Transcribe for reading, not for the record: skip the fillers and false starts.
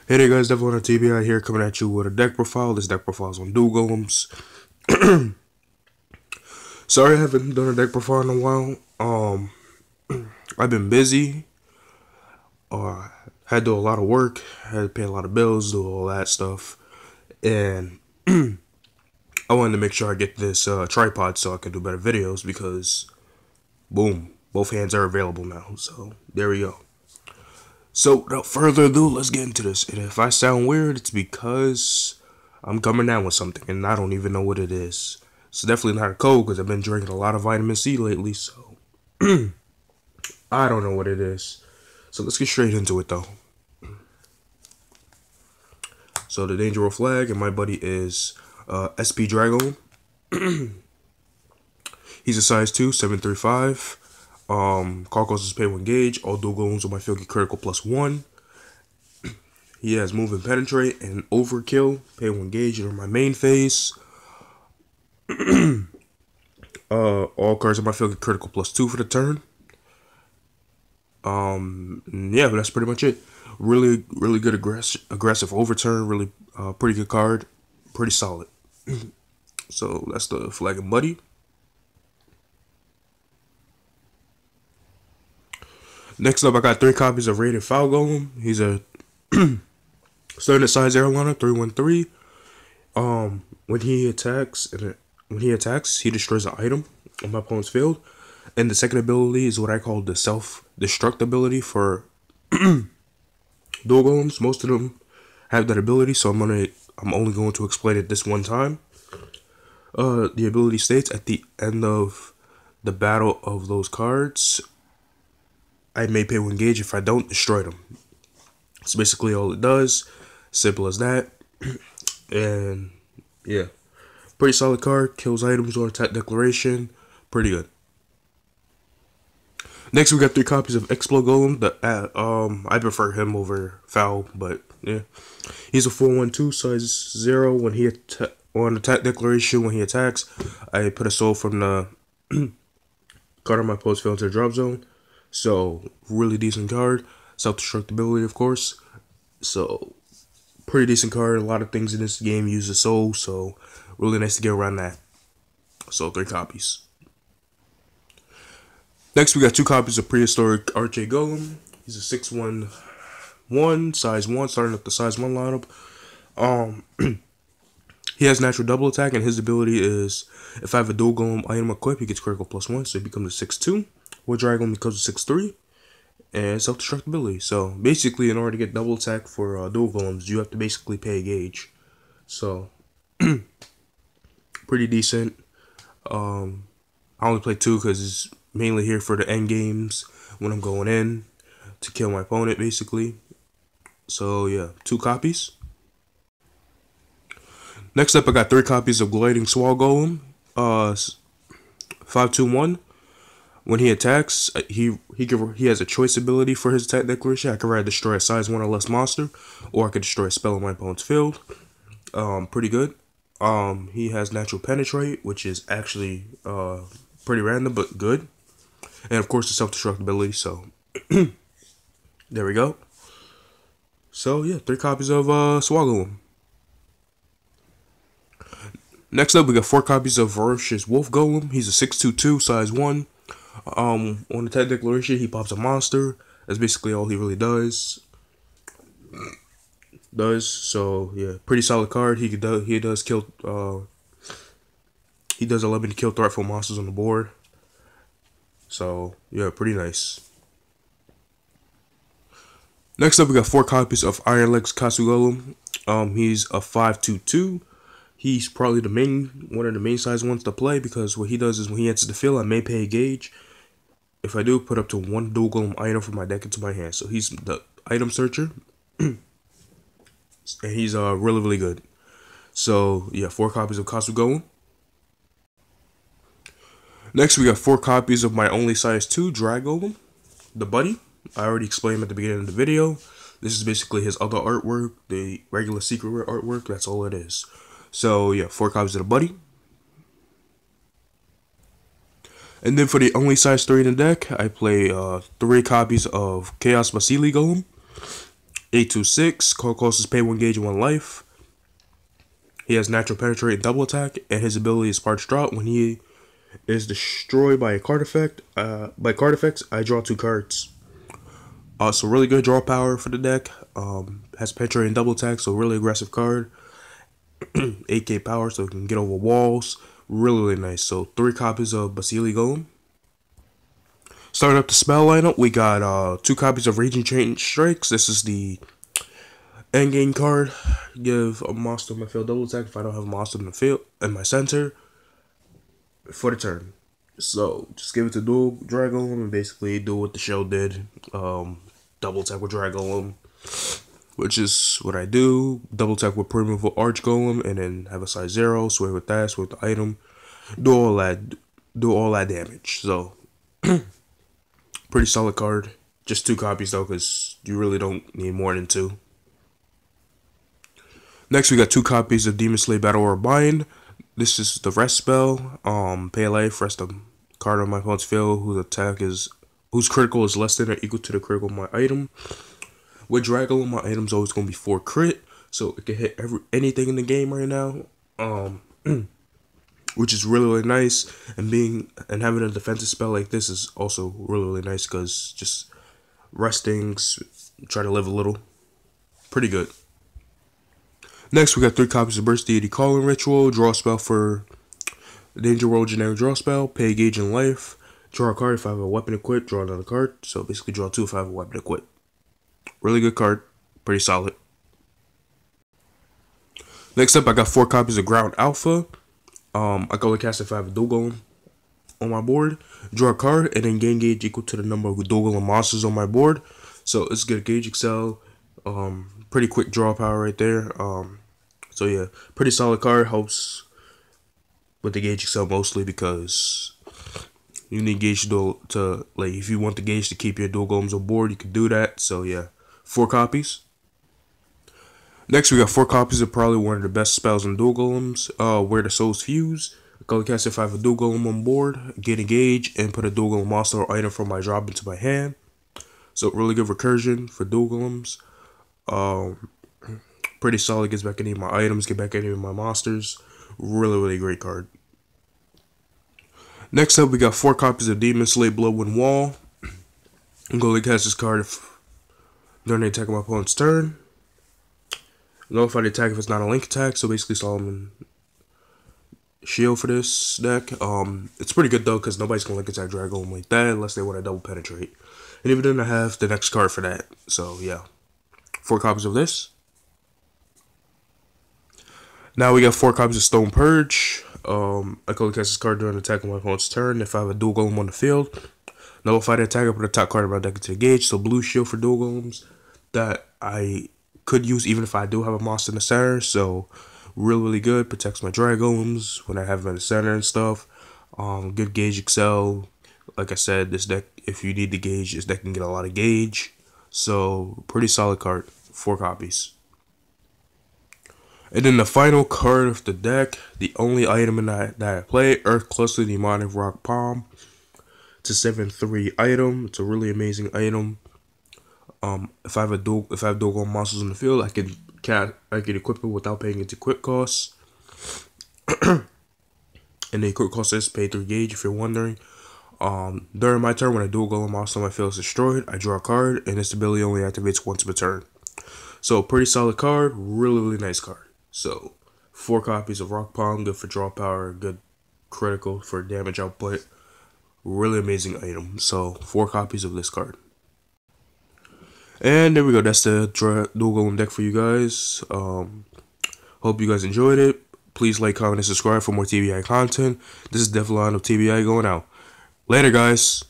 Hey there guys, Devlon on TBI here coming at you with a deck profile. This deck profile is on Duel Golems. Sorry I haven't done a deck profile in a while. I've been busy. Had to do a lot of work, had to pay a lot of bills, do all that stuff. And I wanted to make sure I get this tripod so I can do better videos because, boom, both hands are available now. So, there we go. So, without further ado, let's get into this. And if I sound weird, it's because I'm coming down with something and I don't even know what it is. It's definitely not a cold because I've been drinking a lot of vitamin C lately, so I don't know what it is. So let's get straight into it though. So the danger roll flag, and my buddy is SP Drag-gollum. He's a size 2, 735. Call cost is pay 1 gauge. All dual golems on my field get critical +1. He has move and penetrate and overkill. Pay 1 gauge in my main phase. All cards on my field get critical +2 for the turn. Yeah, but that's pretty much it. Really good aggressive overturn. Really pretty good card. Pretty solid. So that's the flag and buddy. Next up, I got 3 copies of Rated Foul Golem. He's a starting at size airliner 313. When he attacks, he destroys an item on my opponent's field. And the second ability is what I call the self-destruct ability for dual golems. Most of them have that ability, so I'm only going to explain it this one time. The ability states at the end of the battle of those cards, I may pay 1 gauge if I don't destroy them. That's basically all it does. Simple as that. And yeah, pretty solid card. Kills items on attack declaration. Pretty good. Next, we got 3 copies of Explode Golem. I prefer him over Foul, but yeah, he's a 412 size 0. When he on attack declaration, when he attacks, I put a soul from the card on my post field to the drop zone. So really decent card. Self-destructibility, of course. So pretty decent card. A lot of things in this game use a soul, so really nice to get around that. So 3 copies. Next, we got 2 copies of Prehistoric Arche Golem. He's a 611, size 1, starting at the size 1 lineup. He has natural double attack, and his ability is if I have a dual golem item equipped, he gets critical +1, so he becomes a 6-2. Or Dragon becomes a 6-3. And self-destructibility. So basically, in order to get double attack for dual golems, you have to basically pay a gauge. So pretty decent. I only play 2 because it's mainly here for the end games when I'm going in to kill my opponent, basically. So yeah, 2 copies. Next up, I got 3 copies of Gliding Swall Golem. 521. When he attacks, he has a choice ability for his attack declaration. I can either destroy a size 1 or less monster, or I could destroy a spell on my opponent's field. Pretty good. He has natural penetrate, which is actually pretty random but good. And of course the self-destructibility, so there we go. So yeah, 3 copies of Swallow him. Next up, we got 4 copies of Ferocious Wolf Golem. He's a 622, size 1. On attack declaration, he pops a monster. That's basically all he really does. So yeah, pretty solid card. He does kill. He does allow me to kill threatful monsters on the board. So yeah, pretty nice. Next up, we got 4 copies of Iron Legs Katsu Golem. He's a 522. He's probably one of the main size ones to play because what he does is when he enters the field, I may pay a gauge. If I do, put up to 1 dual golem item from my deck into my hand. So he's the item searcher. And he's really good. So yeah, 4 copies of Katsu Golem. Next, we got 4 copies of my only size 2 Drag-gollum, the buddy. I already explained at the beginning of the video. This is basically his other artwork, the regular secret rare artwork. That's all it is. So yeah, 4 copies of the buddy. And then for the only size 3 in the deck, I play 3 copies of Chaos Basili Golem. 826. Call cost is pay 1 gauge and 1 life. He has natural penetrate and double attack, and his ability is Sparks Drop. When he is destroyed by a card effect, I draw 2 cards. So really good draw power for the deck. Has penetrate and double attack, so really aggressive card. 8k power, so it can get over walls. Really nice. So 3 copies of Duel Golem. Starting up the spell lineup, we got 2 copies of Raging Chain Strikes. This is the endgame card. Give a monster on my field double attack if I don't have a monster in the field in my center for the turn. So just give it to Duel Drag-gollum and basically do what the show did. Double attack with Drag-gollum, which is what I do. Double attack with Primeval Arch-golem and then have a size 0. Sway with that, sway with the item. Do all that damage. So pretty solid card. Just 2 copies though, because you really don't need more than 2. Next, we got 2 copies of Demon Slayer Battle Aura Bind. This is the rest spell. Pay a life, rest a card on my opponent's field whose critical is less than or equal to the critical of my item. With Drag-gollum, my item's always gonna be 4 crit, so it can hit anything in the game right now. Which is really nice, and having a defensive spell like this is also really nice because just resting, try to live a little, pretty good. Next, we got 3 copies of Burst Deity Calling Ritual. Draw a spell for Danger World generic draw spell. Pay a gauge in life. Draw a card if I have a weapon equipped. Draw another card. So basically, draw 2 if I have a weapon equipped. Really good card, pretty solid. Next up, I got 4 copies of Ground Alpha. I can only cast if I have a Duel Golem on my board. Draw a card and then gain gauge equal to the number of Duel Golem monsters on my board. So it's good gauge excel. Pretty quick draw power right there. So yeah, pretty solid card. Helps with the gauge excel mostly because you need gauge to like if you want the gauge to keep your Duel Golems on board, you can do that. So yeah, 4 copies. Next, we got 4 copies of probably one of the best spells in Duel Golems. Where the Souls Fuse. I can only cast if I have a Duel Golem on board, get a gauge, and put a Duel Golem monster or item from my drop into my hand. So really good recursion for Duel Golems. Pretty solid, gets back any of my items, get back any of my monsters. Really great card. Next up, we got 4 copies of Demon Slayer Bloodwind Wall. I'm going to cast this card during the attack of my opponent's turn. Notify the attack if it's not a link attack, so basically Solomon shield for this deck. It's pretty good though, because nobody's going to link attack Drag-gollum like that unless they want to double penetrate. And even then I have the next card for that. So yeah, 4 copies of this. Now we got 4 copies of Stone Purge. I can only cast this card during the attack of my opponent's turn if I have a Duel Golem on the field. Nullify the attack, I put the top card of my deck into the gauge. So blue shield for Duel Golems that I could use even if I do have a monster in the center. So really good. Protects my Drag-golems when I have them in the center and stuff. Good gauge excel. Like I said, this deck, if you need the gauge, this deck can get a lot of gauge. So pretty solid card. 4 copies. And then the final card of the deck, the only item in that I play, Earth Cluster Demonic Rock Palm. It's a 7/3 item. It's a really amazing item. If I have Duel Golem monsters in the field, I can equip it without paying its equip costs. And the equip cost is pay 3 gauge if you're wondering. During my turn, when a Duel Golem monster on my field is destroyed, I draw a card, and this ability only activates once per turn. So pretty solid card, really nice card. So 4 copies of Rock Palm, good for draw power, good critical for damage output. Really amazing item. So 4 copies of this card. And there we go. That's the Duel Golem deck for you guys. Hope you guys enjoyed it. Please like, comment, and subscribe for more TBI content. This is Devlon of TBI going out. Later, guys.